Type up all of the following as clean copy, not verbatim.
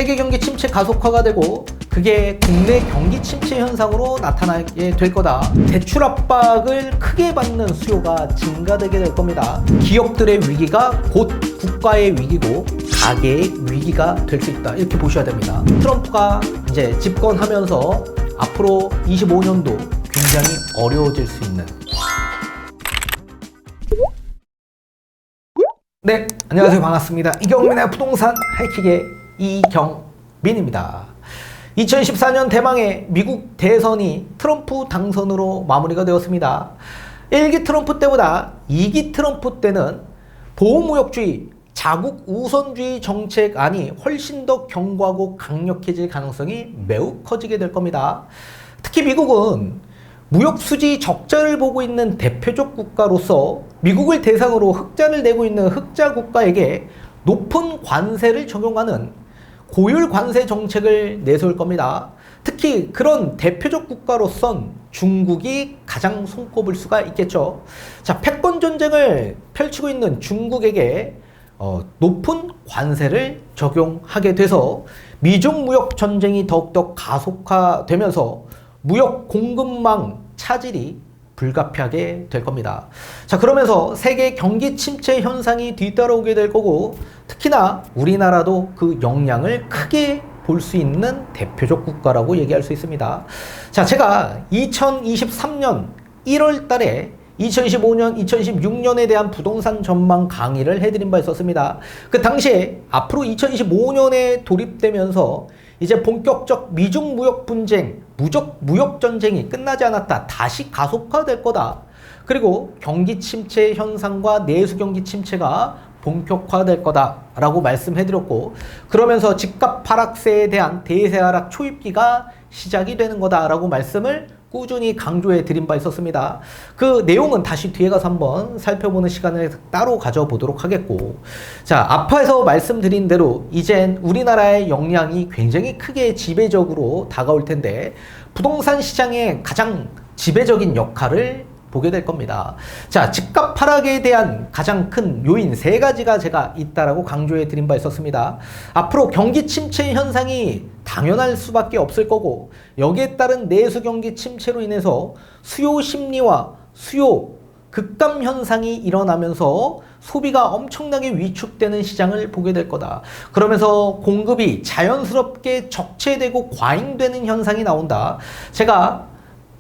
세계 경기 침체 가속화가 되고 그게 국내 경기 침체 현상으로 나타나게 될 거다. 대출 압박을 크게 받는 수요가 증가되게 될 겁니다. 기업들의 위기가 곧 국가의 위기고 가계의 위기가 될 수 있다. 이렇게 보셔야 됩니다. 트럼프가 이제 집권하면서 앞으로 25년도 굉장히 어려워질 수 있는. 네, 안녕하세요. 반갑습니다. 이경민의 부동산 하이킥의 이경민입니다. 2014년 대망의 미국 대선이 트럼프 당선으로 마무리가 되었습니다. 1기 트럼프 때보다 2기 트럼프 때는 보호무역주의, 자국 우선주의 정책안이 훨씬 더 견고하고 강력해질 가능성이 매우 커지게 될 겁니다. 특히 미국은 무역수지 적자를 보고 있는 대표적 국가로서 미국을 대상으로 흑자를 내고 있는 흑자 국가에게 높은 관세를 적용하는 고율 관세 정책을 내세울 겁니다. 특히 그런 대표적 국가로선 중국이 가장 손꼽을 수가 있겠죠. 자, 패권 전쟁을 펼치고 있는 중국에게 높은 관세를 적용하게 돼서 미중 무역 전쟁이 더욱더 가속화되면서 무역 공급망 차질이 불가피하게 될 겁니다. 자, 그러면서 세계 경기 침체 현상이 뒤따라오게 될 거고, 특히나 우리나라도 그 영향을 크게 볼 수 있는 대표적 국가라고 얘기할 수 있습니다. 자, 제가 2023년 1월 달에 2025년, 2026년에 대한 부동산 전망 강의를 해드린 바 있었습니다. 그 당시에 앞으로 2025년에 돌입되면서 이제 본격적 미중 무역 분쟁, 무역 전쟁이 끝나지 않았다. 다시 가속화될 거다. 그리고 경기 침체 현상과 내수 경기 침체가 본격화될 거다라고 말씀해드렸고, 그러면서 집값 하락세에 대한 대세 하락 초입기가 시작이 되는 거다라고 말씀을 꾸준히 강조해 드린 바 있었습니다. 그 내용은 다시 뒤에 가서 한번 살펴보는 시간을 따로 가져보도록 하겠고, 자, 앞에서 말씀드린 대로 이젠 우리나라의 영향이 굉장히 크게 지배적으로 다가올 텐데 부동산 시장의 가장 지배적인 역할을 보게 될 겁니다. 자, 집값 하락에 대한 가장 큰 요인 3가지가 제가 있다라고 강조해 드린 바 있었습니다. 앞으로 경기 침체 현상이 당연할 수밖에 없을 거고, 여기에 따른 내수 경기 침체로 인해서 수요 심리와 수요 급감 현상이 일어나면서 소비가 엄청나게 위축되는 시장을 보게 될 거다. 그러면서 공급이 자연스럽게 적체되고 과잉되는 현상이 나온다. 제가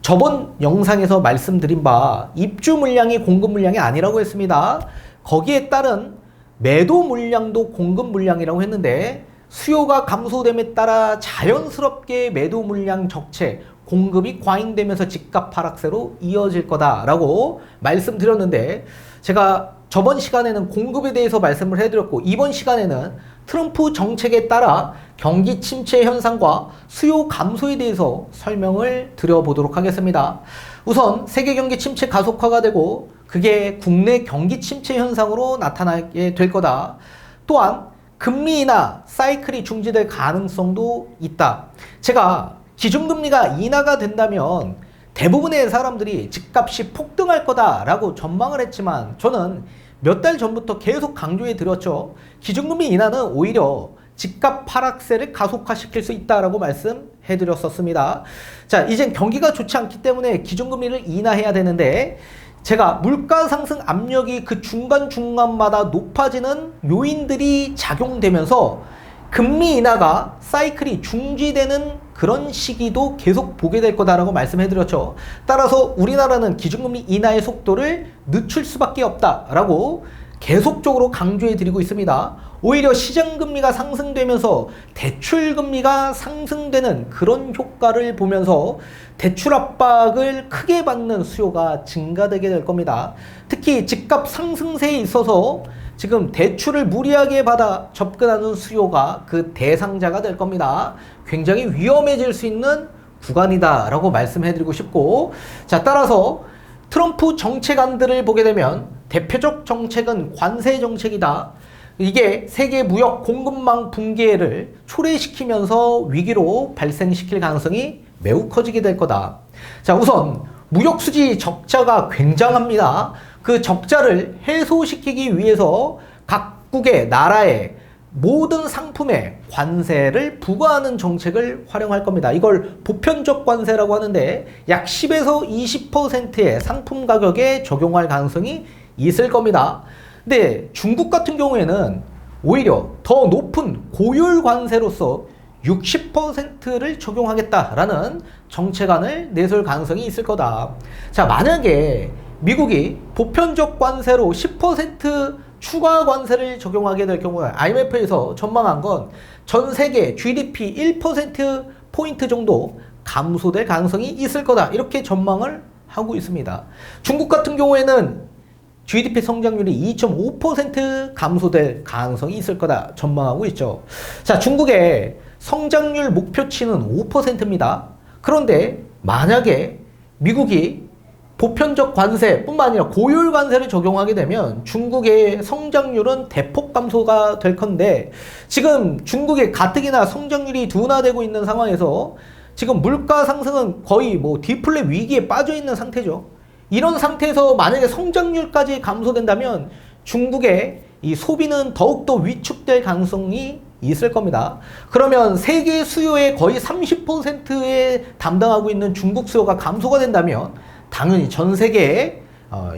저번 영상에서 말씀드린 바 입주 물량이 공급 물량이 아니라고 했습니다. 거기에 따른 매도 물량도 공급 물량이라고 했는데, 수요가 감소됨에 따라 자연스럽게 매도 물량 적체, 공급이 과잉되면서 집값 하락세로 이어질 거다라고 말씀드렸는데, 제가 저번 시간에는 공급에 대해서 말씀을 해드렸고, 이번 시간에는 트럼프 정책에 따라 경기 침체 현상과 수요 감소에 대해서 설명을 드려보도록 하겠습니다. 우선 세계 경기 침체 가속화가 되고 그게 국내 경기 침체 현상으로 나타나게 될 거다. 또한 금리 인하 사이클이 중지될 가능성도 있다. 제가 기준금리가 인하가 된다면 대부분의 사람들이 집값이 폭등할 거다라고 전망을 했지만, 저는 몇 달 전부터 계속 강조해 드렸죠. 기준금리 인하는 오히려 집값 하락세를 가속화시킬 수 있다라고 말씀해 드렸었습니다. 자, 이젠 경기가 좋지 않기 때문에 기준금리를 인하해야 되는데, 제가 물가 상승 압력이 그 중간중간마다 높아지는 요인들이 작용되면서 금리 인하가 사이클이 중지되는 그런 시기도 계속 보게 될 거다라고 말씀해 드렸죠. 따라서 우리나라는 기준금리 인하의 속도를 늦출 수밖에 없다라고 계속적으로 강조해 드리고 있습니다. 오히려 시장금리가 상승되면서 대출금리가 상승되는 그런 효과를 보면서 대출 압박을 크게 받는 수요가 증가되게 될 겁니다. 특히 집값 상승세에 있어서 지금 대출을 무리하게 받아 접근하는 수요가 그 대상자가 될 겁니다. 굉장히 위험해질 수 있는 구간이다 라고 말씀해드리고 싶고, 자, 따라서 트럼프 정책안들을 보게 되면 대표적 정책은 관세 정책이다. 이게 세계 무역 공급망 붕괴를 초래시키면서 위기로 발생시킬 가능성이 매우 커지게 될 거다. 자, 우선 무역수지 적자가 굉장합니다. 그 적자를 해소시키기 위해서 각국의 나라의 모든 상품에 관세를 부과하는 정책을 활용할 겁니다. 이걸 보편적 관세라고 하는데 약 10에서 20%의 상품 가격에 적용할 가능성이 있을 겁니다. 근데 중국 같은 경우에는 오히려 더 높은 고율 관세로서 60%를 적용하겠다라는 정책안을 내세울 가능성이 있을 거다. 자, 만약에 미국이 보편적 관세로 10% 추가 관세를 적용하게 될 경우에 IMF에서 전망한 건 전 세계 GDP 1%포인트 정도 감소될 가능성이 있을 거다. 이렇게 전망을 하고 있습니다. 중국 같은 경우에는 GDP 성장률이 2.5% 감소될 가능성이 있을 거다 전망하고 있죠. 자, 중국의 성장률 목표치는 5%입니다. 그런데 만약에 미국이 보편적 관세뿐만 아니라 고율 관세를 적용하게 되면 중국의 성장률은 대폭 감소가 될 건데 지금 중국의 가뜩이나 성장률이 둔화되고 있는 상황에서 지금 물가 상승은 거의 뭐 디플레 위기에 빠져 있는 상태죠. 이런 상태에서 만약에 성장률까지 감소된다면 중국의 이 소비는 더욱더 위축될 가능성이 있을 겁니다. 그러면 세계 수요의 거의 30%에 담당하고 있는 중국 수요가 감소가 된다면 당연히 전 세계에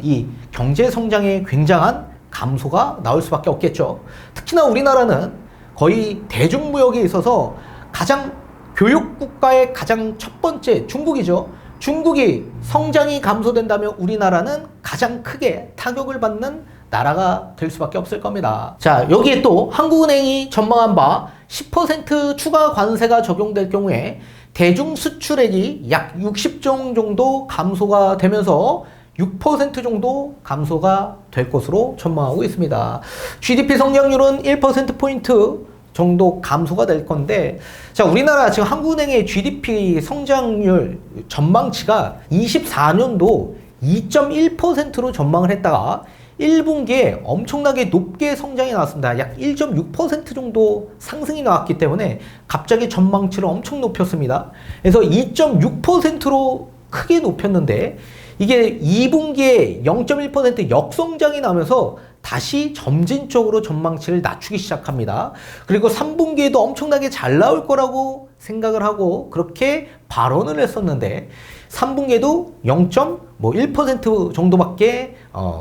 이 경제 성장에 굉장한 감소가 나올 수밖에 없겠죠. 특히나 우리나라는 거의 대중무역에 있어서 가장 교육국가의 가장 첫 번째 중국이죠. 중국이 성장이 감소된다면 우리나라는 가장 크게 타격을 받는 나라가 될 수밖에 없을 겁니다. 자, 여기에 또 한국은행이 전망한 바 10% 추가 관세가 적용될 경우에 대중 수출액이 약 60조 정도 감소가 되면서 6% 정도 감소가 될 것으로 전망하고 있습니다. GDP 성장률은 1%포인트 정도 감소가 될 건데, 자, 우리나라 지금 한국은행의 GDP 성장률 전망치가 24년도 2.1%로 전망을 했다가 1분기에 엄청나게 높게 성장이 나왔습니다. 약 1.6% 정도 상승이 나왔기 때문에 갑자기 전망치를 엄청 높였습니다. 그래서 2.6%로 크게 높였는데 이게 2분기에 0.1% 역성장이 나면서 다시 점진적으로 전망치를 낮추기 시작합니다. 그리고 3분기에도 엄청나게 잘 나올 거라고 생각을 하고 그렇게 발언을 했었는데 3분기에도 0.1% 정도밖에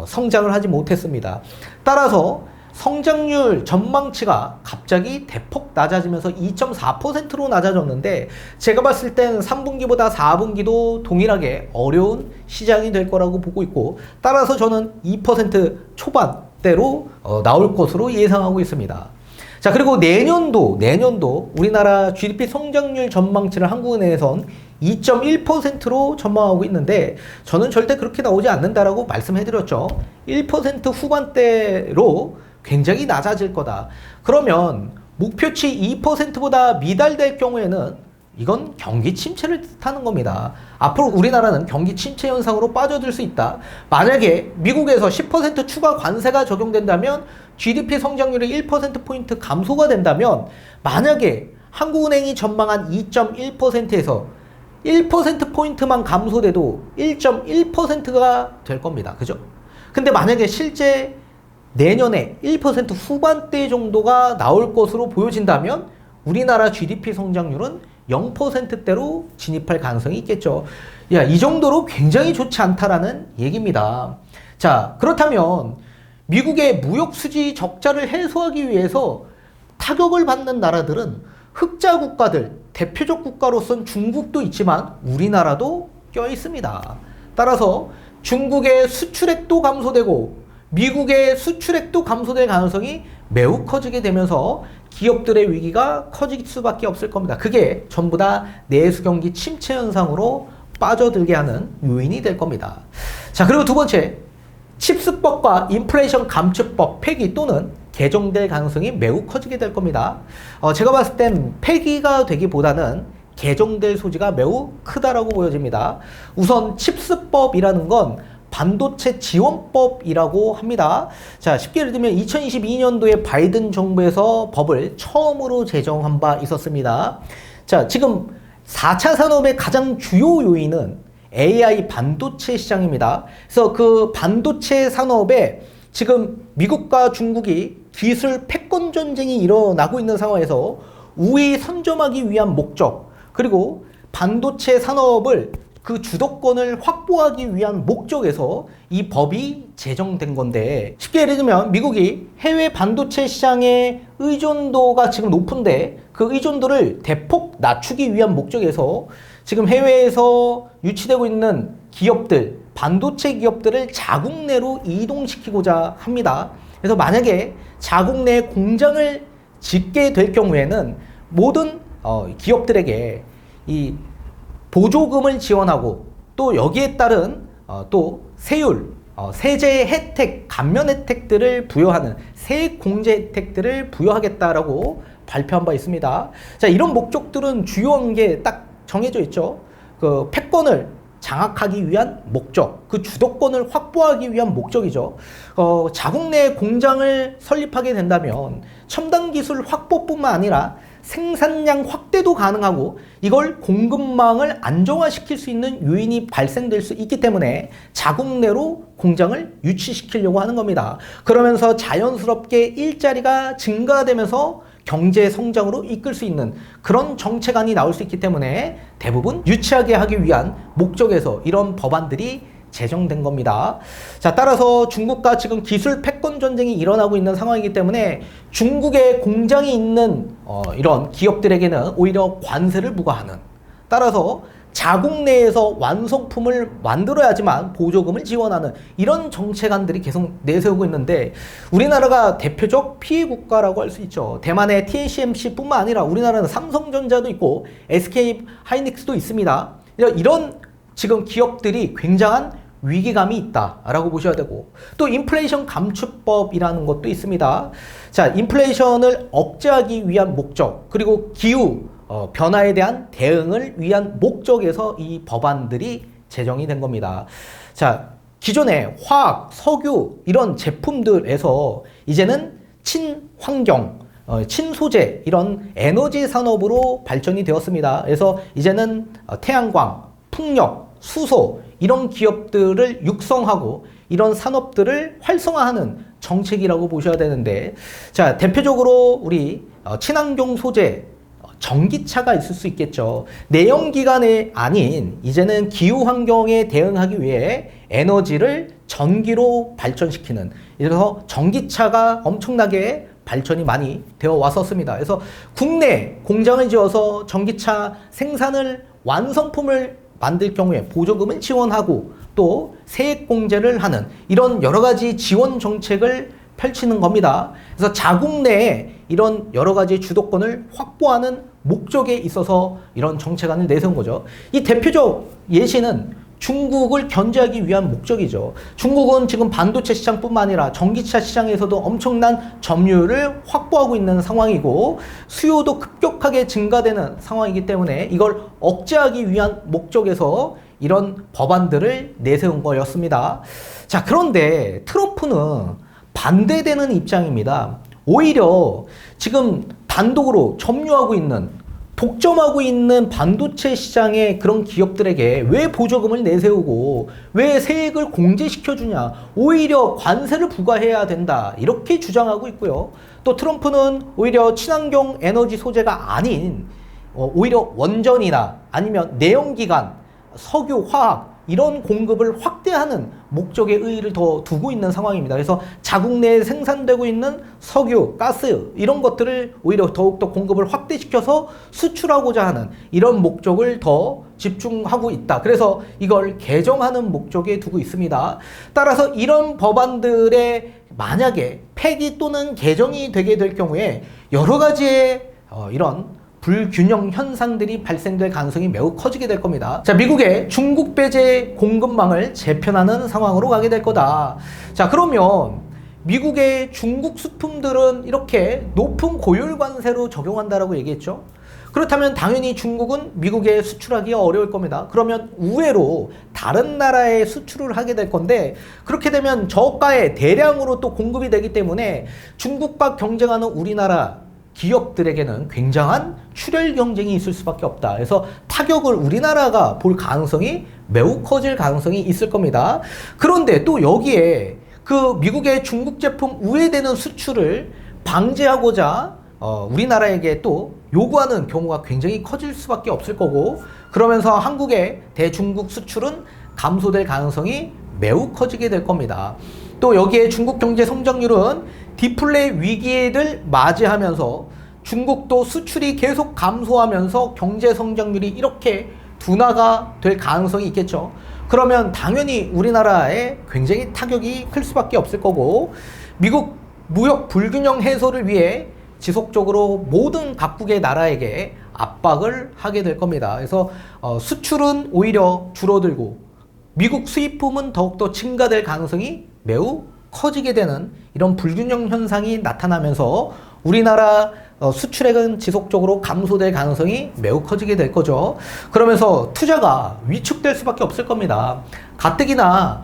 성장을 하지 못했습니다. 따라서 성장률 전망치가 갑자기 대폭 낮아지면서 2.4%로 낮아졌는데 제가 봤을 땐 3분기보다 4분기도 동일하게 어려운 시장이 될 거라고 보고 있고 따라서 저는 2% 초반대로 나올 것으로 예상하고 있습니다. 자, 그리고 내년도 우리나라 GDP 성장률 전망치를 한국은행에선 2.1%로 전망하고 있는데 저는 절대 그렇게 나오지 않는다라고 말씀해드렸죠. 1% 후반대로 굉장히 낮아질 거다. 그러면 목표치 2%보다 미달될 경우에는 이건 경기 침체를 뜻하는 겁니다. 앞으로 우리나라는 경기 침체 현상으로 빠져들 수 있다. 만약에 미국에서 10% 추가 관세가 적용된다면 GDP 성장률이 1%포인트 감소가 된다면 만약에 한국은행이 전망한 2.1%에서 1%포인트만 감소돼도 1.1%가 될 겁니다. 그죠? 근데 만약에 실제 내년에 1% 후반대 정도가 나올 것으로 보여진다면 우리나라 GDP 성장률은 0%대로 진입할 가능성이 있겠죠. 야, 이 정도로 굉장히 좋지 않다라는 얘기입니다. 자, 그렇다면 미국의 무역 수지 적자를 해소하기 위해서 타격을 받는 나라들은 흑자 국가들, 대표적 국가로선 중국도 있지만 우리나라도 껴 있습니다. 따라서 중국의 수출액도 감소되고 미국의 수출액도 감소될 가능성이 매우 커지게 되면서 기업들의 위기가 커질 수밖에 없을 겁니다. 그게 전부 다 내수 경기 침체 현상으로 빠져들게 하는 요인이 될 겁니다. 자, 그리고 두 번째, 칩스법과 인플레이션 감축법 폐기 또는 개정될 가능성이 매우 커지게 될 겁니다. 제가 봤을 땐 폐기가 되기보다는 개정될 소지가 매우 크다라고 보여집니다. 우선 칩스법이라는 건 반도체 지원법이라고 합니다. 자, 쉽게 예를 들면 2022년도에 바이든 정부에서 법을 처음으로 제정한 바 있었습니다. 자, 지금 4차 산업의 가장 주요 요인은 AI 반도체 시장입니다. 그래서 그 반도체 산업에 지금 미국과 중국이 기술 패권 전쟁이 일어나고 있는 상황에서 우위 선점하기 위한 목적, 그리고 반도체 산업을 그 주도권을 확보하기 위한 목적에서 이 법이 제정된 건데, 쉽게 예를 들면 미국이 해외 반도체 시장의 의존도가 지금 높은데 그 의존도를 대폭 낮추기 위한 목적에서 지금 해외에서 유치되고 있는 기업들, 반도체 기업들을 자국 내로 이동시키고자 합니다. 그래서 만약에 자국 내 공장을 짓게 될 경우에는 모든 기업들에게 이 보조금을 지원하고 또 여기에 따른 또 세율, 세제 혜택, 감면 혜택들을 부여하는 세액 공제 혜택들을 부여하겠다라고 발표한 바 있습니다. 자, 이런 목적들은 주요한 게 딱 정해져 있죠. 그 패권을 장악하기 위한 목적, 그 주도권을 확보하기 위한 목적이죠. 자국 내 공장을 설립하게 된다면 첨단 기술 확보뿐만 아니라 생산량 확대도 가능하고 이걸 공급망을 안정화시킬 수 있는 요인이 발생될 수 있기 때문에 자국 내로 공장을 유치시키려고 하는 겁니다. 그러면서 자연스럽게 일자리가 증가되면서 경제 성장으로 이끌 수 있는 그런 정책안이 나올 수 있기 때문에 대부분 유치하게 하기 위한 목적에서 이런 법안들이 제정된 겁니다. 자, 따라서 중국과 지금 기술 패권 전쟁이 일어나고 있는 상황이기 때문에 중국에 공장이 있는 이런 기업들에게는 오히려 관세를 부과하는, 따라서 자국 내에서 완성품을 만들어야지만 보조금을 지원하는 이런 정책안들이 계속 내세우고 있는데, 우리나라가 대표적 피해 국가라고 할 수 있죠. 대만의 TSMC뿐만 아니라 우리나라는 삼성전자도 있고 SK 하이닉스도 있습니다. 이런 지금 기업들이 굉장한 위기감이 있다라고 보셔야 되고, 또 인플레이션 감축법이라는 것도 있습니다. 자, 인플레이션을 억제하기 위한 목적, 그리고 기후 변화에 대한 대응을 위한 목적에서 이 법안들이 제정이 된 겁니다. 자, 기존에 화학, 석유 이런 제품들에서 이제는 친환경, 친소재 이런 에너지 산업으로 발전이 되었습니다. 그래서 이제는 태양광, 풍력, 수소 이런 기업들을 육성하고 이런 산업들을 활성화하는 정책이라고 보셔야 되는데, 자, 대표적으로 우리 친환경 소재, 전기차가 있을 수 있겠죠. 내연기관이 아닌 이제는 기후 환경에 대응하기 위해 에너지를 전기로 발전시키는, 그래서 전기차가 엄청나게 발전이 많이 되어 왔었습니다. 그래서 국내 공장을 지어서 전기차 생산을 완성품을 만들 경우에 보조금을 지원하고 또 세액 공제를 하는 이런 여러 가지 지원 정책을 펼치는 겁니다. 그래서 자국 내에 이런 여러 가지 주도권을 확보하는 목적에 있어서 이런 정책안을 내세운 거죠. 이 대표적 예시는 중국을 견제하기 위한 목적이죠. 중국은 지금 반도체 시장뿐만 아니라 전기차 시장에서도 엄청난 점유율을 확보하고 있는 상황이고 수요도 급격하게 증가되는 상황이기 때문에 이걸 억제하기 위한 목적에서 이런 법안들을 내세운 거였습니다. 자, 그런데 트럼프는 반대되는 입장입니다. 오히려 지금 단독으로 점유하고 있는, 독점하고 있는 반도체 시장의 그런 기업들에게 왜 보조금을 내세우고 왜 세액을 공제시켜주냐, 오히려 관세를 부과해야 된다, 이렇게 주장하고 있고요. 또 트럼프는 오히려 친환경 에너지 소재가 아닌 오히려 원전이나 아니면 내연기관, 석유, 화학 이런 공급을 확대하는 목적의 의의를 더 두고 있는 상황입니다. 그래서 자국 내에 생산되고 있는 석유, 가스 이런 것들을 오히려 더욱더 공급을 확대시켜서 수출하고자 하는 이런 목적을 더 집중하고 있다. 그래서 이걸 개정하는 목적에 두고 있습니다. 따라서 이런 법안들의 만약에 폐기 또는 개정이 되게 될 경우에 여러 가지의 이런 불균형 현상들이 발생될 가능성이 매우 커지게 될 겁니다. 자, 미국의 중국 배제 공급망을 재편하는 상황으로 가게 될 거다. 자, 그러면 미국의 중국 수품들은 이렇게 높은 고율 관세로 적용한다라고 얘기했죠. 그렇다면 당연히 중국은 미국에 수출하기가 어려울 겁니다. 그러면 우회로 다른 나라에 수출을 하게 될 건데, 그렇게 되면 저가에 대량으로 또 공급이 되기 때문에 중국과 경쟁하는 우리나라 기업들에게는 굉장한 출혈 경쟁이 있을 수밖에 없다. 그래서 타격을 우리나라가 볼 가능성이 매우 커질 가능성이 있을 겁니다. 그런데 또 여기에 그 미국의 중국 제품 우회되는 수출을 방지하고자 우리나라에게 또 요구하는 경우가 굉장히 커질 수밖에 없을 거고, 그러면서 한국의 대중국 수출은 감소될 가능성이 매우 커지게 될 겁니다. 또 여기에 중국 경제 성장률은 디플레 위기를 맞이하면서 중국도 수출이 계속 감소하면서 경제 성장률이 이렇게 둔화가 될 가능성이 있겠죠. 그러면 당연히 우리나라에 굉장히 타격이 클 수밖에 없을 거고, 미국 무역 불균형 해소를 위해 지속적으로 모든 각국의 나라에게 압박을 하게 될 겁니다. 그래서 수출은 오히려 줄어들고 미국 수입품은 더욱더 증가될 가능성이 매우 커지게 되는 이런 불균형 현상이 나타나면서 우리나라 수출액은 지속적으로 감소될 가능성이 매우 커지게 될 거죠. 그러면서 투자가 위축될 수밖에 없을 겁니다. 가뜩이나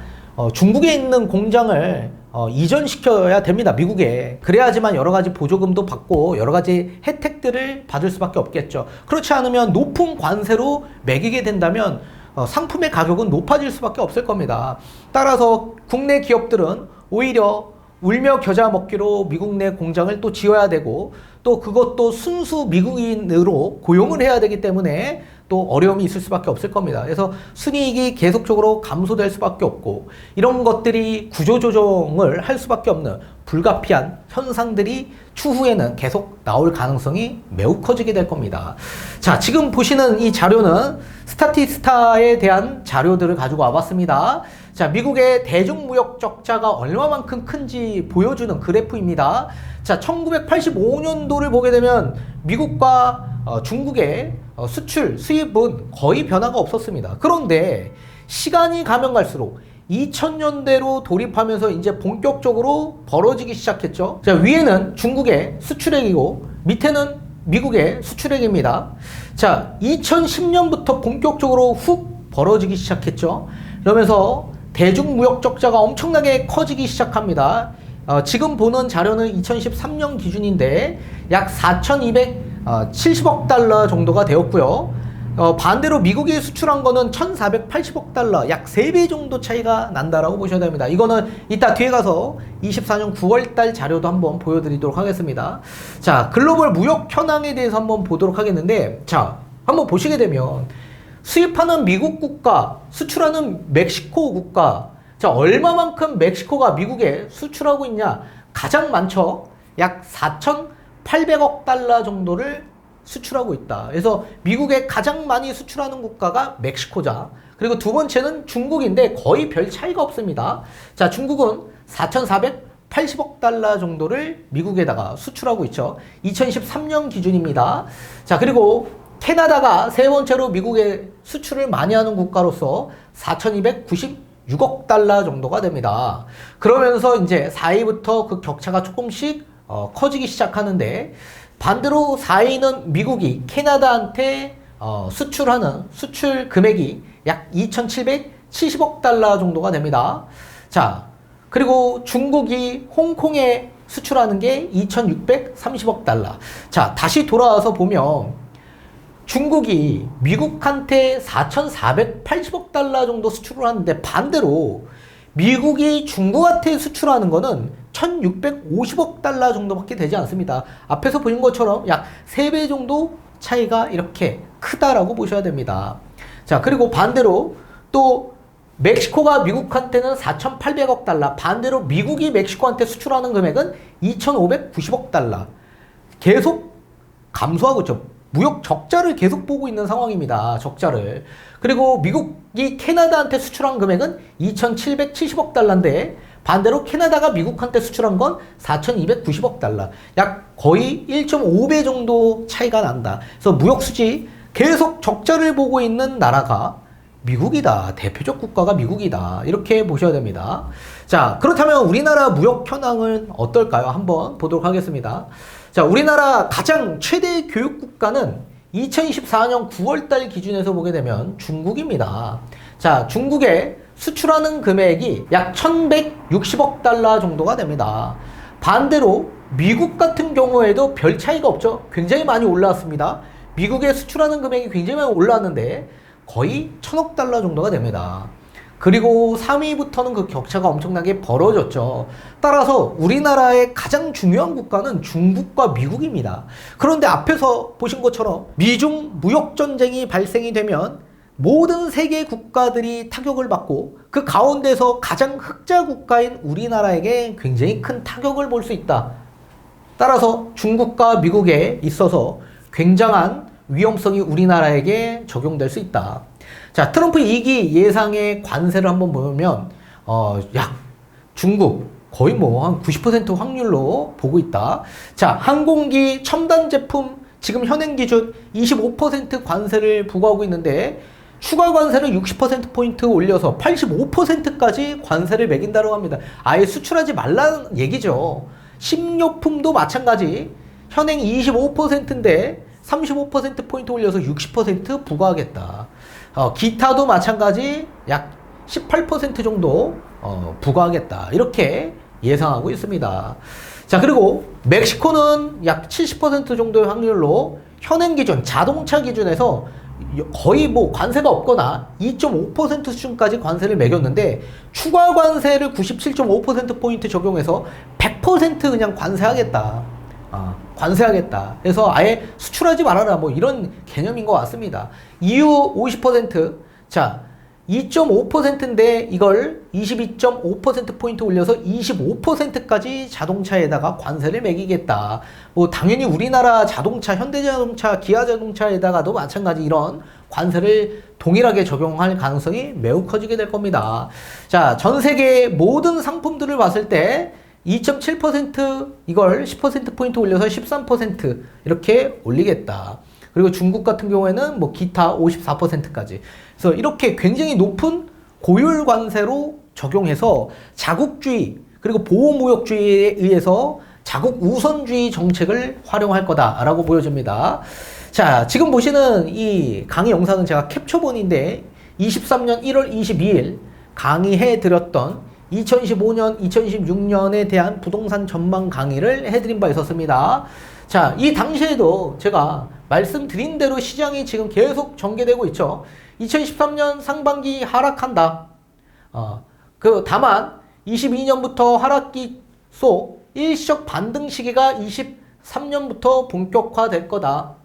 중국에 있는 공장을 이전시켜야 됩니다. 미국에. 그래야지만 여러 가지 보조금도 받고 여러 가지 혜택들을 받을 수밖에 없겠죠. 그렇지 않으면 높은 관세로 매기게 된다면 상품의 가격은 높아질 수밖에 없을 겁니다. 따라서 국내 기업들은 오히려 울며 겨자 먹기로 미국 내 공장을 또 지어야 되고, 또 그것도 순수 미국인으로 고용을 해야 되기 때문에 또 어려움이 있을 수밖에 없을 겁니다. 그래서 순이익이 계속적으로 감소될 수밖에 없고, 이런 것들이 구조조정을 할 수밖에 없는 불가피한 현상들이 추후에는 계속 나올 가능성이 매우 커지게 될 겁니다. 자, 지금 보시는 이 자료는 스타티스타에 대한 자료들을 가지고 와봤습니다. 자, 미국의 대중무역 적자가 얼마만큼 큰지 보여주는 그래프입니다. 자, 1985년도를 보게 되면 미국과 중국의 수출, 수입은 거의 변화가 없었습니다. 그런데 시간이 가면 갈수록 2000년대로 돌입하면서 이제 본격적으로 벌어지기 시작했죠. 자, 위에는 중국의 수출액이고 밑에는 미국의 수출액입니다. 자, 2010년부터 본격적으로 훅 벌어지기 시작했죠. 그러면서 대중무역 적자가 엄청나게 커지기 시작합니다. 지금 보는 자료는 2013년 기준인데 약 4,270억 달러 정도가 되었고요. 반대로 미국이 수출한 거는 1,480억 달러, 약 3배 정도 차이가 난다라고 보셔야 됩니다. 이거는 이따 뒤에 가서 24년 9월 달 자료도 한번 보여드리도록 하겠습니다. 자, 글로벌 무역 현황에 대해서 한번 보도록 하겠는데, 자, 한번 보시게 되면 수입하는 미국 국가, 수출하는 멕시코 국가, 자, 얼마만큼 멕시코가 미국에 수출하고 있냐? 가장 많죠. 약 4,800억 달러 정도를 수출하고 있다. 그래서 미국에 가장 많이 수출하는 국가가 멕시코자. 그리고 두 번째는 중국인데 거의 별 차이가 없습니다. 자, 중국은 4,480억 달러 정도를 미국에다가 수출하고 있죠. 2013년 기준입니다. 자, 그리고 캐나다가 세 번째로 미국에 수출을 많이 하는 국가로서 4,296억 달러 정도가 됩니다. 그러면서 이제 4위부터 그 격차가 조금씩 커지기 시작하는데, 반대로 4위는 미국이 캐나다한테 수출하는 수출 금액이 약 2,770억 달러 정도가 됩니다. 자, 그리고 중국이 홍콩에 수출하는 게 2,630억 달러. 자, 다시 돌아와서 보면 중국이 미국한테 4,480억 달러 정도 수출을 하는데, 반대로 미국이 중국한테 수출하는 거는 1,650억 달러 정도밖에 되지 않습니다. 앞에서 보신 것처럼 약 3배 정도 차이가 이렇게 크다라고 보셔야 됩니다. 자, 그리고 반대로 또 멕시코가 미국한테는 4,800억 달러, 반대로 미국이 멕시코한테 수출하는 금액은 2,590억 달러. 계속 감소하고 있죠. 무역 적자를 계속 보고 있는 상황입니다. 적자를. 그리고 미국이 캐나다한테 수출한 금액은 2,770억 달러인데, 반대로 캐나다가 미국한테 수출한 건 4,290억 달러. 약 거의 1.5배 정도 차이가 난다. 그래서 무역 수지 계속 적자를 보고 있는 나라가 미국이다. 대표적 국가가 미국이다. 이렇게 보셔야 됩니다. 자, 그렇다면 우리나라 무역 현황은 어떨까요? 한번 보도록 하겠습니다. 자, 우리나라 가장 최대 교육 국가는 2024년 9월달 기준에서 보게 되면 중국입니다. 자, 중국에 수출하는 금액이 약 1,160억 달러 정도가 됩니다. 반대로 미국 같은 경우에도 별 차이가 없죠. 굉장히 많이 올라왔습니다. 미국에 수출하는 금액이 굉장히 많이 올라왔는데 거의 1,000억 달러 정도가 됩니다. 그리고 3위부터는 그 격차가 엄청나게 벌어졌죠. 따라서 우리나라의 가장 중요한 국가는 중국과 미국입니다. 그런데 앞에서 보신 것처럼 미중 무역전쟁이 발생이 되면 모든 세계 국가들이 타격을 받고 그 가운데서 가장 흑자 국가인 우리나라에게 굉장히 큰 타격을 볼 수 있다. 따라서 중국과 미국에 있어서 굉장한 위험성이 우리나라에게 적용될 수 있다. 자, 트럼프 2기 예상의 관세를 한번 보면 약 중국 거의 뭐 한 90% 확률로 보고 있다. 자, 항공기 첨단 제품 지금 현행 기준 25% 관세를 부과하고 있는데 추가 관세를 60%포인트 올려서 85%까지 관세를 매긴다고 합니다. 아예 수출하지 말라는 얘기죠. 식료품도 마찬가지. 현행 25%인데 35%포인트 올려서 60% 부과하겠다. 기타도 마찬가지 약 18% 정도 부과하겠다. 이렇게 예상하고 있습니다. 자, 그리고 멕시코는 약 70% 정도의 확률로 현행 기준, 자동차 기준에서 거의 뭐 관세가 없거나 2.5% 수준까지 관세를 매겼는데 추가 관세를 97.5%포인트 적용해서 100% 그냥 관세하겠다. 관세하겠다. 그래서 아예 수출하지 말아라. 뭐 이런 개념인 것 같습니다. EU 50%. 자, 2.5%인데 이걸 22.5%포인트 올려서 25%까지 자동차에다가 관세를 매기겠다. 뭐 당연히 우리나라 자동차, 현대자동차, 기아자동차에다가도 마찬가지 이런 관세를 동일하게 적용할 가능성이 매우 커지게 될 겁니다. 자, 전 세계 모든 상품들을 봤을 때 2.7% 이걸 10%포인트 올려서 13% 이렇게 올리겠다. 그리고 중국 같은 경우에는 뭐 기타 54%까지. 그래서 이렇게 굉장히 높은 고율 관세로 적용해서 자국주의 그리고 보호무역주의에 의해서 자국 우선주의 정책을 활용할 거다라고 보여집니다. 자, 지금 보시는 이 강의 영상은 제가 캡처본인데 23년 1월 22일 강의해 드렸던 2025년, 2026년에 대한 부동산 전망 강의를 해드린 바 있었습니다. 자, 이 당시에도 제가 말씀드린 대로 시장이 지금 계속 전개되고 있죠. 2013년 상반기 하락한다. 다만 22년부터 하락기 속 일시적 반등 시기가 23년부터 본격화될 거다.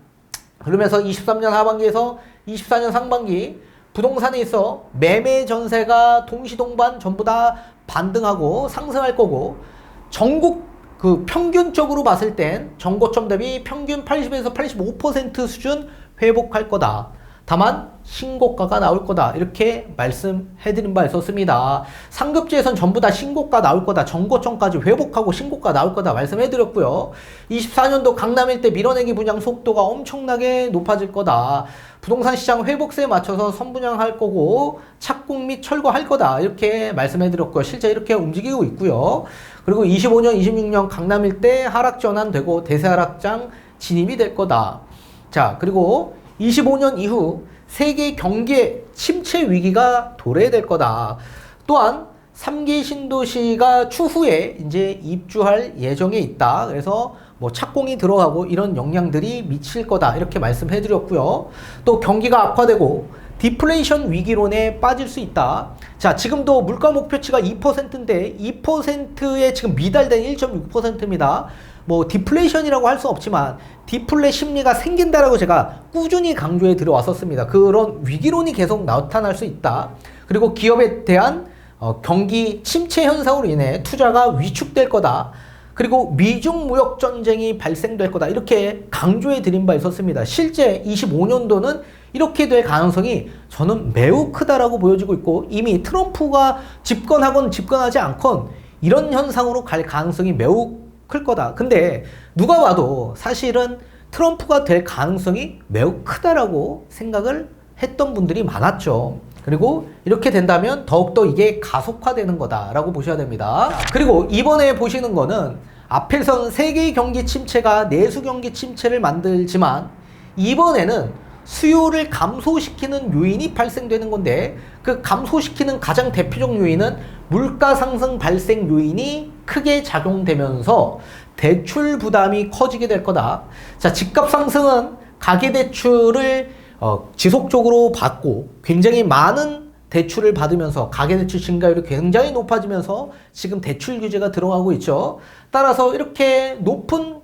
그러면서 23년 하반기에서 24년 상반기 부동산에 있어 매매 전세가 동시동반 전부 다 반등하고 상승할 거고 전국 평균적으로 봤을 땐 전고점 대비 평균 80에서 85% 수준 회복할 거다. 다만 신고가가 나올 거다. 이렇게 말씀해드린 바 있었습니다. 상급지에선 전부 다 신고가 나올 거다. 전고점까지 회복하고 신고가 나올 거다. 말씀해드렸고요. 24년도 강남 일대 밀어내기 분양 속도가 엄청나게 높아질 거다. 부동산 시장 회복세에 맞춰서 선분양할 거고 착공 및 철거할 거다. 이렇게 말씀해드렸고요. 실제 이렇게 움직이고 있고요. 그리고 25년, 26년 강남 일대 하락 전환되고 대세 하락장 진입이 될 거다. 자, 그리고 25년 이후 세계 경제 침체 위기가 도래될 거다. 또한 3기 신도시가 추후에 이제 입주할 예정에 있다. 그래서 뭐 착공이 들어가고 이런 영향들이 미칠 거다. 이렇게 말씀해 드렸고요. 또 경기가 악화되고 디플레이션 위기론에 빠질 수 있다. 자, 지금도 물가 목표치가 2%인데 2%에 지금 미달된 1.6%입니다. 뭐 디플레이션이라고 할 수 없지만 디플레 심리가 생긴다라고 제가 꾸준히 강조해 드려왔었습니다. 그런 위기론이 계속 나타날 수 있다. 그리고 기업에 대한 경기 침체 현상으로 인해 투자가 위축될 거다. 그리고 미중 무역 전쟁이 발생될 거다. 이렇게 강조해 드린 바 있었습니다. 실제 25년도는 이렇게 될 가능성이 저는 매우 크다라고 보여지고 있고 이미 트럼프가 집권하건 집권하지 않건 이런 현상으로 갈 가능성이 매우 클 거다. 근데 누가 봐도 사실은 트럼프가 될 가능성이 매우 크다라고 생각을 했던 분들이 많았죠. 그리고 이렇게 된다면 더욱더 이게 가속화되는 거다라고 보셔야 됩니다. 그리고 이번에 보시는 거는 앞에서는 세계 경기 침체가 내수 경기 침체를 만들지만 이번에는 수요를 감소시키는 요인이 발생되는 건데 그 감소시키는 가장 대표적 요인은 물가 상승 발생 요인이 크게 작용되면서 대출 부담이 커지게 될 거다. 자, 집값 상승은 가계대출을 지속적으로 받고 굉장히 많은 대출을 받으면서 가계대출 증가율이 굉장히 높아지면서 지금 대출 규제가 들어가고 있죠. 따라서 이렇게 높은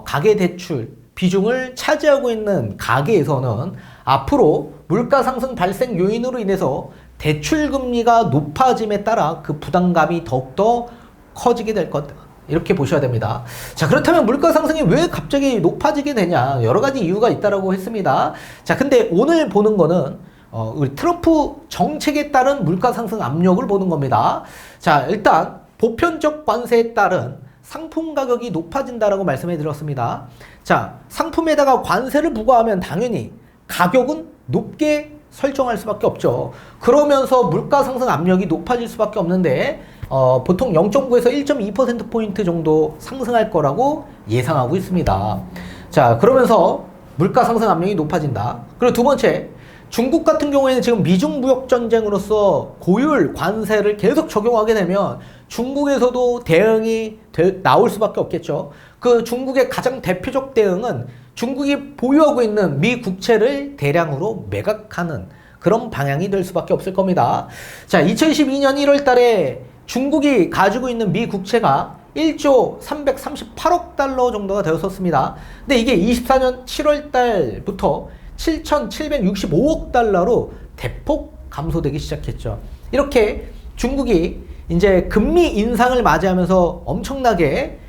가계대출 비중을 차지하고 있는 가계에서는 앞으로 물가 상승 발생 요인으로 인해서 대출 금리가 높아짐에 따라 그 부담감이 더욱더 커지게 될 것, 이렇게 보셔야 됩니다. 자, 그렇다면 물가 상승이 왜 갑자기 높아지게 되냐? 여러 가지 이유가 있다라고 했습니다. 자, 근데 오늘 보는 거는 우리 트럼프 정책에 따른 물가 상승 압력을 보는 겁니다. 자, 일단 보편적 관세에 따른 상품 가격이 높아진다라고 말씀해 드렸습니다. 자, 상품에다가 관세를 부과하면 당연히 가격은 높게 설정할 수밖에 없죠. 그러면서 물가 상승 압력이 높아질 수밖에 없는데 보통 0.9에서 1.2%포인트 정도 상승할 거라고 예상하고 있습니다. 자, 그러면서 물가 상승 압력이 높아진다. 그리고 두 번째, 중국 같은 경우에는 지금 미중 무역 전쟁으로서 고율 관세를 계속 적용하게 되면 중국에서도 대응이 나올 수밖에 없겠죠. 그 중국의 가장 대표적 대응은 중국이 보유하고 있는 미 국채를 대량으로 매각하는 그런 방향이 될 수밖에 없을 겁니다. 자, 2012년 1월 달에 중국이 가지고 있는 미 국채가 1조 338억 달러 정도가 되었었습니다. 근데 이게 24년 7월 달부터 7,765억 달러로 대폭 감소되기 시작했죠. 이렇게 중국이 이제 금리 인상을 맞이하면서 엄청나게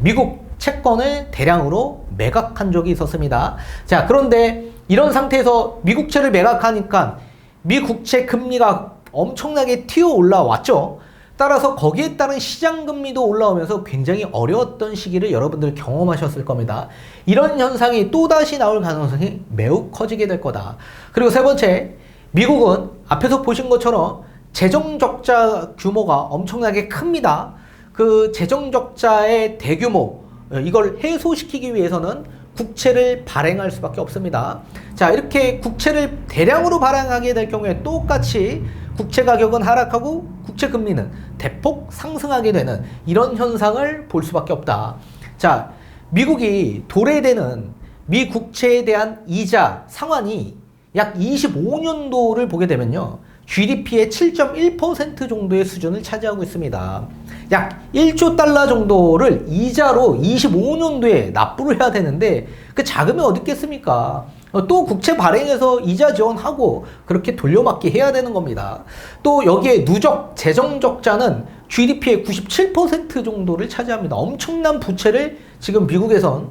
미국 채권을 대량으로 매각한 적이 있었습니다. 자, 그런데 이런 상태에서 미국채를 매각하니까 미국채 금리가 엄청나게 튀어 올라왔죠. 따라서 거기에 따른 시장 금리도 올라오면서 굉장히 어려웠던 시기를 여러분들 경험하셨을 겁니다. 이런 현상이 또다시 나올 가능성이 매우 커지게 될 거다. 그리고 세 번째, 미국은 앞에서 보신 것처럼 재정 적자 규모가 엄청나게 큽니다. 그 재정 적자의 대규모, 이걸 해소시키기 위해서는 국채를 발행할 수밖에 없습니다. 자, 이렇게 국채를 대량으로 발행하게 될 경우에 똑같이 국채 가격은 하락하고 국채 금리는 대폭 상승하게 되는 이런 현상을 볼 수밖에 없다. 자, 미국이 도래되는 미 국채에 대한 이자 상환이 약 25년도를 보게 되면요, GDP의 7.1% 정도의 수준을 차지하고 있습니다. 약 1조 달러 정도를 이자로 25년도에 납부를 해야 되는데 그 자금이 어디 있겠습니까? 또 국채 발행해서 이자 지원하고 그렇게 돌려막기 해야 되는 겁니다. 또 여기에 누적 재정 적자는 GDP의 97% 정도를 차지합니다. 엄청난 부채를 지금 미국에선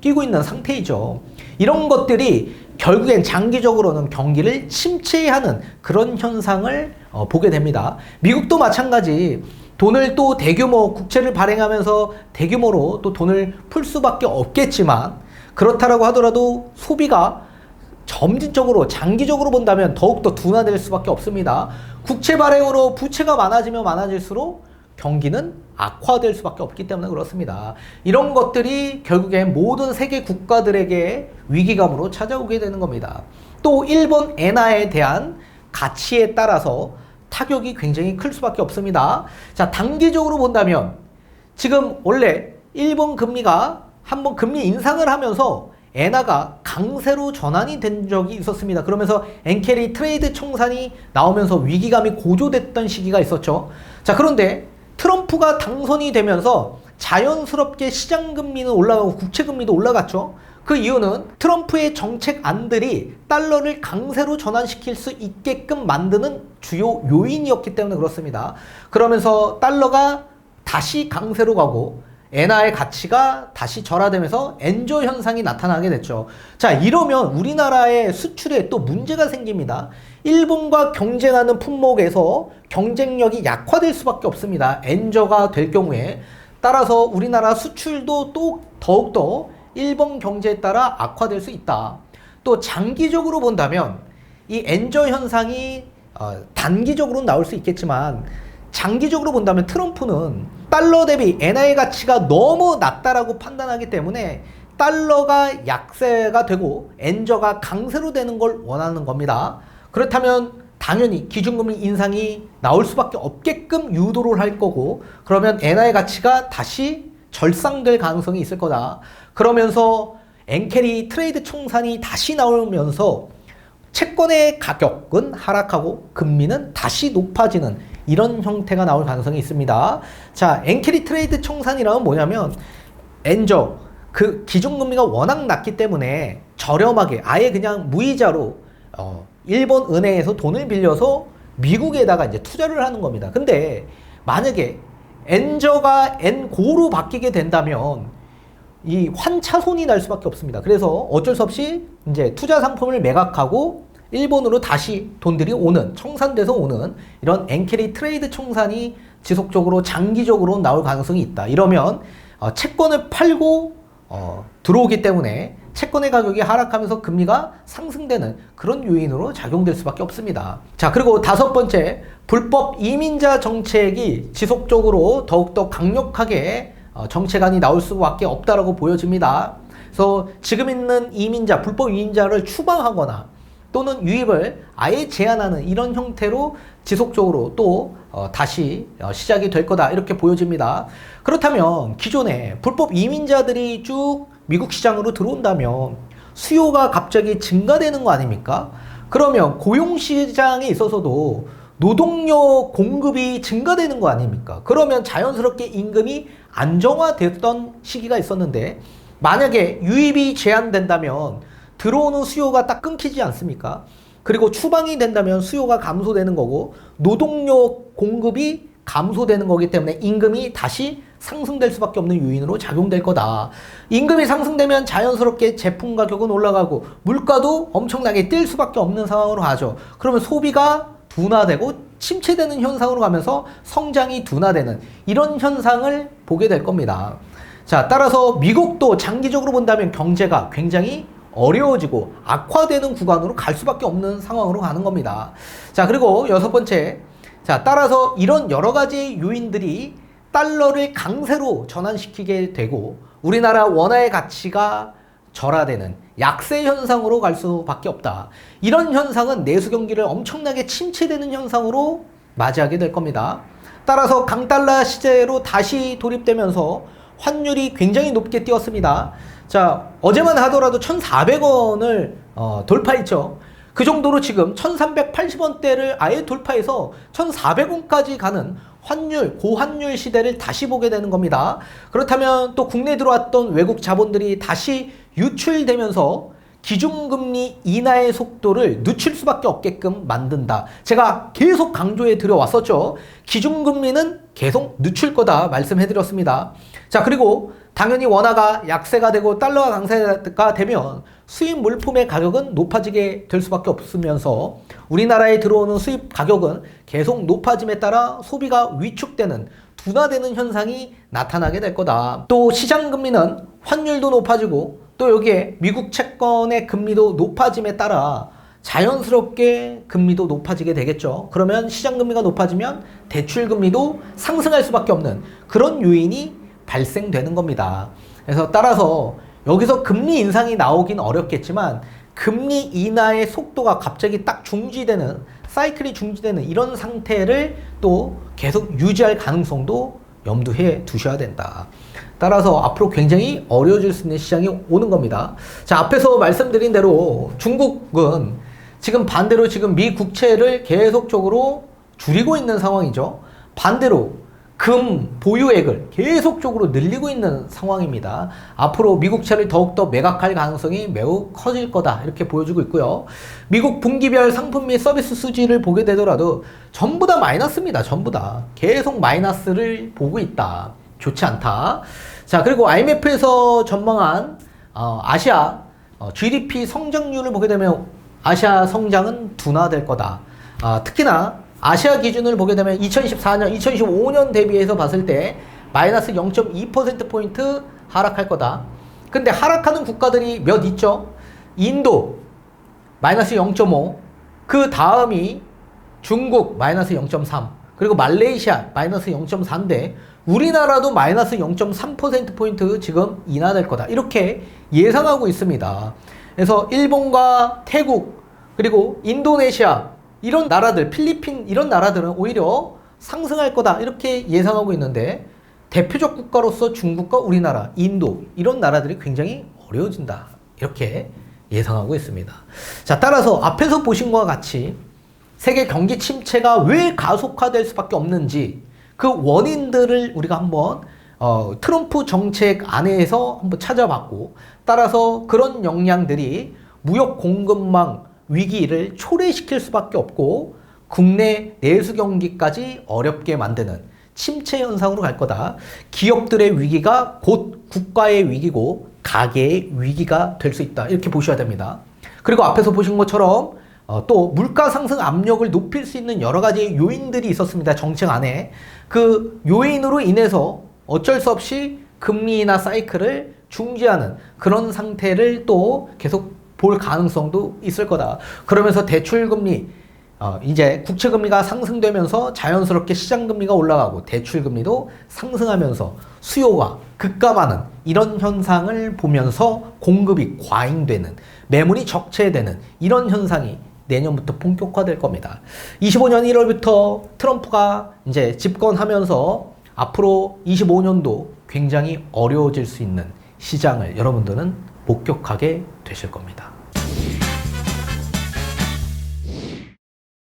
끼고 있는 상태이죠. 이런 것들이 결국엔 장기적으로는 경기를 침체하는 그런 현상을 보게 됩니다. 미국도 마찬가지, 돈을 또 대규모 국채를 발행하면서 대규모로 또 돈을 풀 수밖에 없겠지만, 그렇다라고 하더라도 소비가 점진적으로 장기적으로 본다면 더욱더 둔화될 수밖에 없습니다. 국채 발행으로 부채가 많아지면 많아질수록 경기는 악화될 수밖에 없기 때문에 그렇습니다. 이런 것들이 결국엔 모든 세계 국가들에게 위기감으로 찾아오게 되는 겁니다. 또 일본 엔화에 대한 가치에 따라서 타격이 굉장히 클 수밖에 없습니다. 자, 단기적으로 본다면 지금 원래 일본 금리가 한번 금리 인상을 하면서 엔화가 강세로 전환이 된 적이 있었습니다. 그러면서 엔캐리 트레이드 청산이 나오면서 위기감이 고조됐던 시기가 있었죠. 자, 그런데 트럼프가 당선이 되면서 자연스럽게 시장 금리는 올라가고 국채 금리도 올라갔죠. 그 이유는 트럼프의 정책안들이 달러를 강세로 전환시킬 수 있게끔 만드는 주요 요인이었기 때문에 그렇습니다. 그러면서 달러가 다시 강세로 가고 엔화의 가치가 다시 절하되면서 엔저 현상이 나타나게 됐죠. 자, 이러면 우리나라의 수출에 또 문제가 생깁니다. 일본과 경쟁하는 품목에서 경쟁력이 약화될 수밖에 없습니다. 엔저가 될 경우에. 따라서 우리나라 수출도 또 더욱더 일본 경제에 따라 악화될 수 있다. 또 장기적으로 본다면 이 엔저 현상이 단기적으로는 나올 수 있겠지만 장기적으로 본다면 트럼프는 달러 대비 엔화의 가치가 너무 낮다라고 판단하기 때문에 달러가 약세가 되고 엔저가 강세로 되는 걸 원하는 겁니다. 그렇다면 당연히 기준금리 인상이 나올 수밖에 없게끔 유도를 할 거고, 그러면 엔화의 가치가 다시 절상될 가능성이 있을 거다. 그러면서 엔캐리 트레이드 청산이 다시 나오면서 채권의 가격은 하락하고 금리는 다시 높아지는 이런 형태가 나올 가능성이 있습니다. 자, 엔캐리 트레이드 청산이라는 뭐냐면 엔저 그 기준금리가 워낙 낮기 때문에 저렴하게 아예 그냥 무이자로 일본 은행에서 돈을 빌려서 미국에다가 이제 투자를 하는 겁니다. 근데 만약에 엔저가 엔고로 바뀌게 된다면 이 환차손이 날 수밖에 없습니다. 그래서 어쩔 수 없이 이제 투자 상품을 매각하고 일본으로 다시 돈들이 오는, 청산돼서 오는 이런 엔캐리 트레이드 청산이 지속적으로 장기적으로 나올 가능성이 있다. 이러면 채권을 팔고 들어오기 때문에 채권의 가격이 하락하면서 금리가 상승되는 그런 요인으로 작용될 수밖에 없습니다. 자, 그리고 다섯 번째, 불법 이민자 정책이 지속적으로 더욱더 강력하게 정책안이 나올 수밖에 없다라고 보여집니다. 그래서 지금 있는 이민자, 불법 이민자를 추방하거나 또는 유입을 아예 제한하는 이런 형태로 지속적으로 또 다시 시작이 될 거다 이렇게 보여집니다. 그렇다면 기존에 불법 이민자들이 쭉 미국 시장으로 들어온다면 수요가 갑자기 증가되는 거 아닙니까? 그러면 고용시장에 있어서도 노동력 공급이 증가되는 거 아닙니까? 그러면 자연스럽게 임금이 안정화됐던 시기가 있었는데 만약에 유입이 제한된다면 들어오는 수요가 딱 끊기지 않습니까? 그리고 추방이 된다면 수요가 감소되는 거고 노동력 공급이 감소되는 거기 때문에 임금이 다시 상승될 수밖에 없는 요인으로 작용될 거다. 임금이 상승되면 자연스럽게 제품 가격은 올라가고 물가도 엄청나게 뛸 수밖에 없는 상황으로 가죠. 그러면 소비가 둔화되고 침체되는 현상으로 가면서 성장이 둔화되는 이런 현상을 보게 될 겁니다. 자, 따라서 미국도 장기적으로 본다면 경제가 굉장히 어려워지고 악화되는 구간으로 갈 수밖에 없는 상황으로 가는 겁니다. 자, 그리고 여섯 번째, 자, 따라서 이런 여러 가지 요인들이 달러를 강세로 전환시키게 되고 우리나라 원화의 가치가 절하되는 약세 현상으로 갈 수밖에 없다. 이런 현상은 내수 경기를 엄청나게 침체되는 현상으로 맞이하게 될 겁니다. 따라서 강달러 시대로 다시 돌입되면서 환율이 굉장히 높게 뛰었습니다. 자, 어제만 하더라도 1,400원을 돌파했죠. 그 정도로 지금 1,380원대를 아예 돌파해서 1,400원까지 가는 환율, 고환율 시대를 다시 보게 되는 겁니다. 그렇다면 또 국내에 들어왔던 외국 자본들이 다시 유출되면서 기준금리 인하의 속도를 늦출 수밖에 없게끔 만든다. 제가 계속 강조해 드려왔었죠. 기준금리는 계속 늦출 거다 말씀해 드렸습니다. 자, 그리고 당연히 원화가 약세가 되고 달러가 강세가 되면 수입 물품의 가격은 높아지게 될 수밖에 없으면서 우리나라에 들어오는 수입 가격은 계속 높아짐에 따라 소비가 위축되는 둔화되는 현상이 나타나게 될 거다. 또 시장 금리는 환율도 높아지고 또 여기에 미국 채권의 금리도 높아짐에 따라 자연스럽게 금리도 높아지게 되겠죠. 그러면 시장 금리가 높아지면 대출 금리도 상승할 수밖에 없는 그런 요인이 발생되는 겁니다. 그래서 따라서 여기서 금리 인상이 나오긴 어렵겠지만 금리 인하의 속도가 갑자기 딱 중지되는 사이클이 중지되는 이런 상태를 또 계속 유지할 가능성도 염두해 두셔야 된다. 따라서 앞으로 굉장히 어려워질 수 있는 시장이 오는 겁니다. 자, 앞에서 말씀드린 대로 중국은 지금 반대로 지금 미 국채를 계속적으로 줄이고 있는 상황이죠. 반대로 금 보유액을 계속적으로 늘리고 있는 상황입니다. 앞으로 미국채를 더욱더 매각할 가능성이 매우 커질 거다 이렇게 보여주고 있고요. 미국 분기별 상품 및 서비스 수지를 보게 되더라도 전부 다 마이너스입니다. 전부 다 계속 마이너스를 보고 있다. 좋지 않다. 자, 그리고 IMF에서 전망한 아시아 GDP 성장률을 보게 되면 아시아 성장은 둔화될 거다. 특히나 아시아 기준을 보게 되면 2024년, 2025년 대비해서 봤을 때 마이너스 0.2%포인트 하락할 거다. 근데 하락하는 국가들이 몇 있죠? 인도 마이너스 0.5, 그 다음이 중국 마이너스 0.3, 그리고 말레이시아 마이너스 0.4인데 우리나라도 마이너스 0.3%포인트 지금 인하될 거다. 이렇게 예상하고 있습니다. 그래서 일본과 태국, 그리고 인도네시아, 이런 나라들, 필리핀 이런 나라들은 오히려 상승할 거다 이렇게 예상하고 있는데 대표적 국가로서 중국과 우리나라, 인도 이런 나라들이 굉장히 어려워진다 이렇게 예상하고 있습니다. 자, 따라서 앞에서 보신 것과 같이 세계 경기 침체가 왜 가속화될 수밖에 없는지 그 원인들을 우리가 한번 트럼프 정책 안에서 한번 찾아봤고, 따라서 그런 역량들이 무역 공급망 위기를 초래시킬 수밖에 없고 국내 내수 경기까지 어렵게 만드는 침체 현상으로 갈 거다. 기업들의 위기가 곧 국가의 위기고 가계의 위기가 될 수 있다. 이렇게 보셔야 됩니다. 그리고 앞에서 보신 것처럼 또 물가 상승 압력을 높일 수 있는 여러 가지 요인들이 있었습니다. 정책 안에. 그 요인으로 인해서 어쩔 수 없이 금리 인하 사이클을 중지하는 그런 상태를 또 계속 볼 가능성도 있을 거다. 그러면서 대출금리, 이제 국채금리가 상승되면서 자연스럽게 시장금리가 올라가고 대출금리도 상승하면서 수요가 급감하는 이런 현상을 보면서 공급이 과잉되는, 매물이 적체되는 이런 현상이 내년부터 본격화될 겁니다. 25년 1월부터 트럼프가 이제 집권하면서 앞으로 25년도 굉장히 어려워질 수 있는 시장을 여러분들은 목격하게 되실 겁니다.